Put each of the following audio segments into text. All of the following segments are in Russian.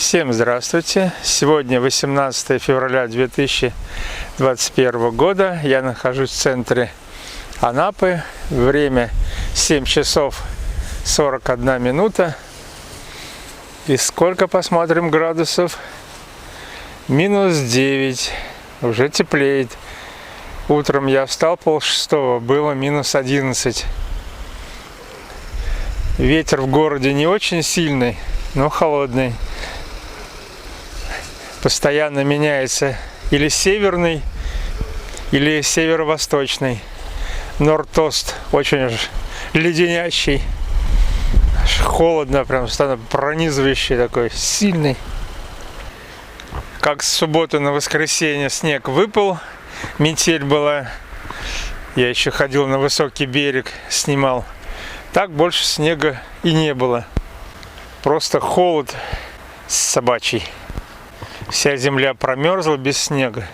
Всем здравствуйте! Сегодня 18 февраля 2021 года. Я нахожусь в центре Анапы. Время 7 часов 41 минута. И сколько, посмотрим, градусов? Минус 9. Уже теплеет. Утром я встал 5:30, было минус 11. Ветер в городе не очень сильный, но холодный. Постоянно меняется или северный, или северо-восточный. Норд-ост очень леденящий. Холодно, прям пронизывающий такой, сильный. Как с субботы на воскресенье снег выпал, метель была. Я еще ходил на высокий берег, снимал. Так больше снега и не было. Просто холод собачий. Вся земля промерзла без снега.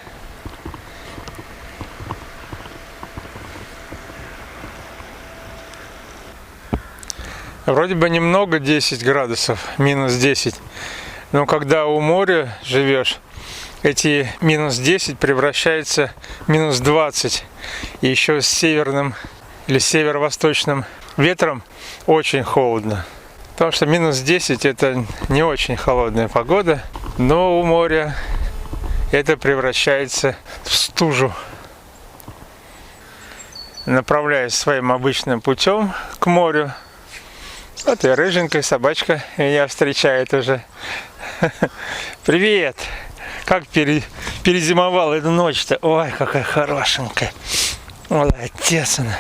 Вроде бы немного, 10 градусов, минус 10. Но когда у моря живешь, эти минус 10 превращаются в минус 20. И еще с северным или северо-восточным ветром очень холодно. Потому что минус 10 это не очень холодная погода, но у моря это превращается в стужу. Направляюсь своим обычным путем к морю. Вот и рыженькая собачка меня встречает уже. Привет! Как перезимовала эту ночь-то? Ой, какая хорошенькая. Молодец она.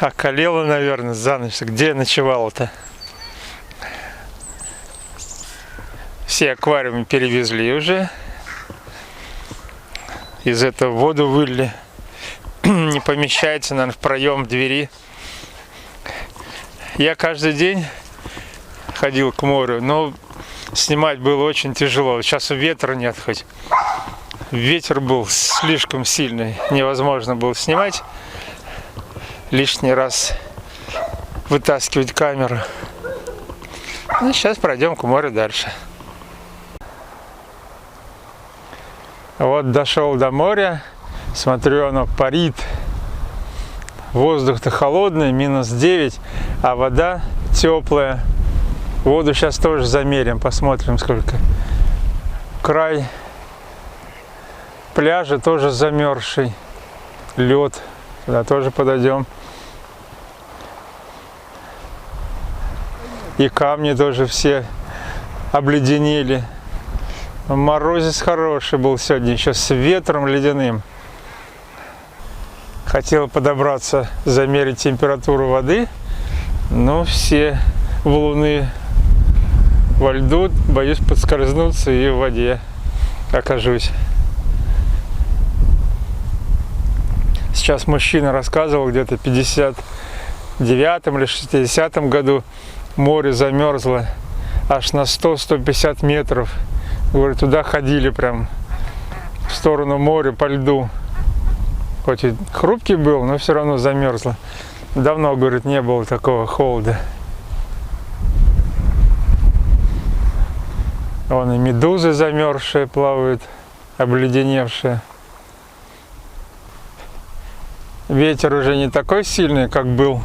Околела, наверное, за ночь. Где я ночевала-то? Все аквариумы перевезли уже. Из этого воду вылили. Не помещается, наверное, в проем двери. Я каждый день ходил к морю, но снимать было очень тяжело. Сейчас ветра нет хоть. Ветер был слишком сильный. Невозможно было снимать. Лишний раз вытаскивать камеру. Ну, сейчас пройдем к морю дальше. Вот дошел до моря. Смотрю, оно парит. Воздух-то холодный, минус 9, а вода теплая. Воду сейчас тоже замерим, посмотрим сколько. Край пляжа тоже замерзший. Лед. Туда тоже подойдем. И камни тоже все обледенели. Морозец хороший был сегодня, еще с ветром ледяным. Хотел подобраться, замерить температуру воды, но все валуны во льду, боюсь подскользнуться и в воде окажусь. Сейчас мужчина рассказывал, где-то в 59-м или 60-м году море замерзло аж на 100-150 метров. Говорит, туда ходили прям в сторону моря по льду. Хоть и хрупкий был, но все равно замерзло. Давно, говорит, не было такого холода. Вон и медузы замерзшие плавают, обледеневшие. Ветер уже не такой сильный, как был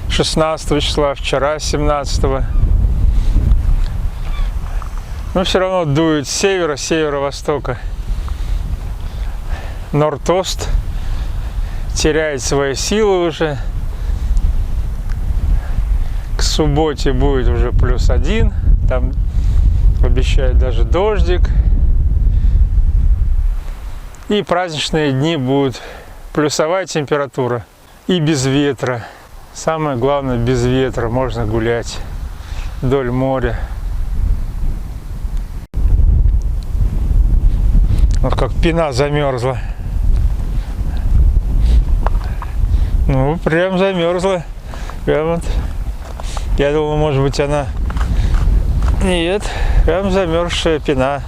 16 числа, вчера 17-го. Но все равно дует с севера, северо-востока. Норд-ост теряет свои силы уже. К субботе будет уже +1. Там обещают даже дождик. И праздничные дни будут плюсовая температура и без ветра. Самое главное, без ветра можно гулять вдоль моря. Вот как пена замерзла. Ну, прям замерзла. Прям вот. Я думал, может быть, она... Нет, прям замерзшая пена.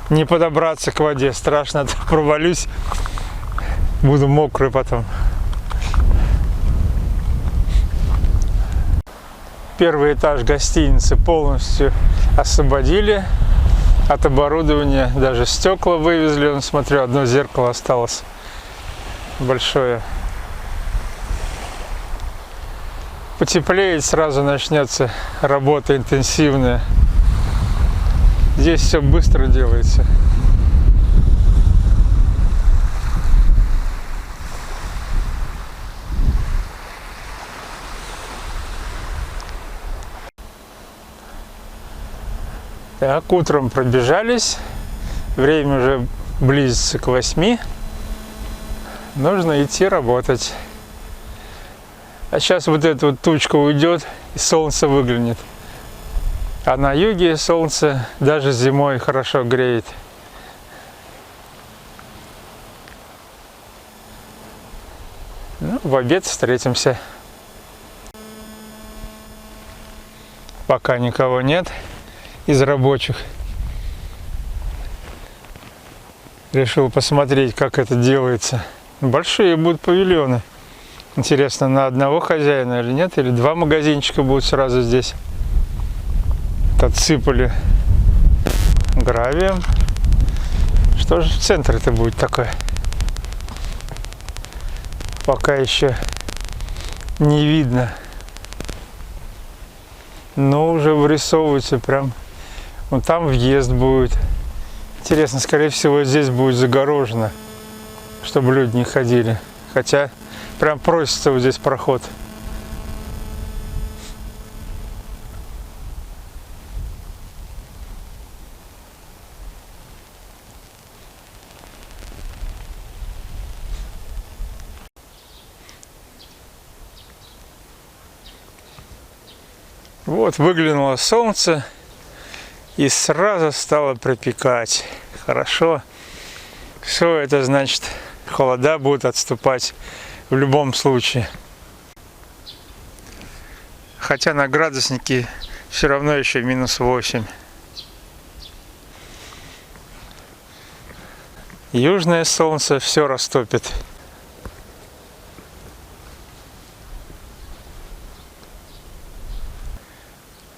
Не подобраться к воде. Страшно, провалюсь. Буду мокрый потом. Первый этаж гостиницы полностью освободили от оборудования. Даже стекла вывезли. Он, смотрю, одно зеркало осталось большое. Потеплеет, сразу начнется работа интенсивная. Здесь все быстро делается. Так, утром пробежались, время уже близится к 8, нужно идти работать. А сейчас вот эта вот тучка уйдет и солнце выглянет. А на юге солнце даже зимой хорошо греет. Ну, в обед встретимся. Пока никого нет из рабочих. Решил посмотреть, как это делается. Большие будут павильоны. Интересно, на одного хозяина или нет? Или два магазинчика будут сразу здесь. Отсыпали гравием. Что же в центре-то будет такое? Пока еще не видно. Но уже вырисовывается прям. Вон там въезд будет. Интересно, скорее всего, здесь будет загорожено, чтобы люди не ходили. Хотя прям просится вот здесь проход. Вот выглянуло солнце и сразу стало припекать. Хорошо. Все это значит, холода будут отступать в любом случае. Хотя на градуснике все равно еще -8. Южное солнце все растопит.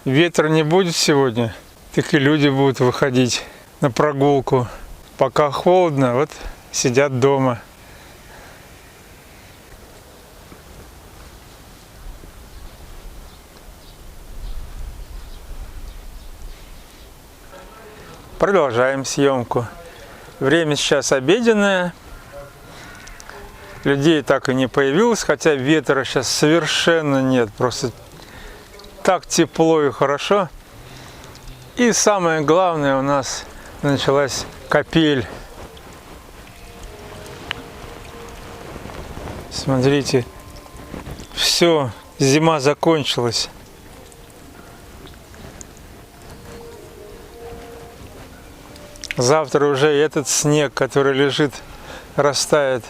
Ветра не будет сегодня, так и люди будут выходить на прогулку. Пока холодно, вот сидят дома. Продолжаем съемку. Время сейчас обеденное. Людей так и не появилось, хотя ветра сейчас совершенно нет. Просто так тепло и хорошо. И самое главное, у нас началась капель. Смотрите, все, зима закончилась. Завтра уже этот снег, который лежит, растает.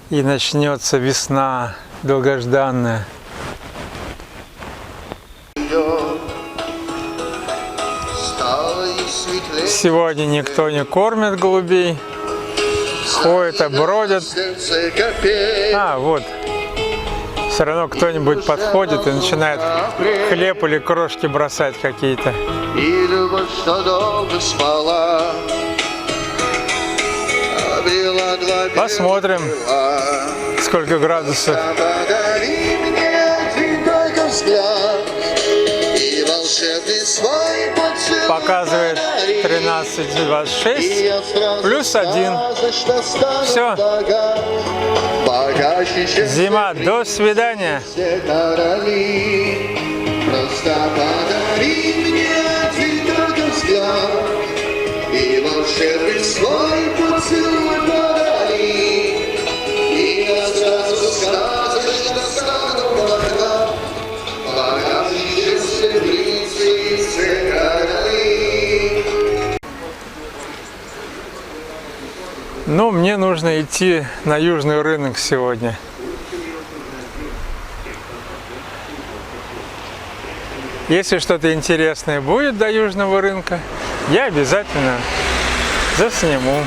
И начнется весна долгожданная. Сегодня никто не кормит голубей. Ходят, а бродят. А, вот. Все равно кто-нибудь подходит и начинает хлеб или крошки бросать какие-то. Посмотрим, сколько градусов. Показывает 13,26 плюс 1. Все. Зима, до свидания. Ну, мне нужно идти на южный рынок сегодня. Если что-то интересное будет до южного рынка, я обязательно засниму.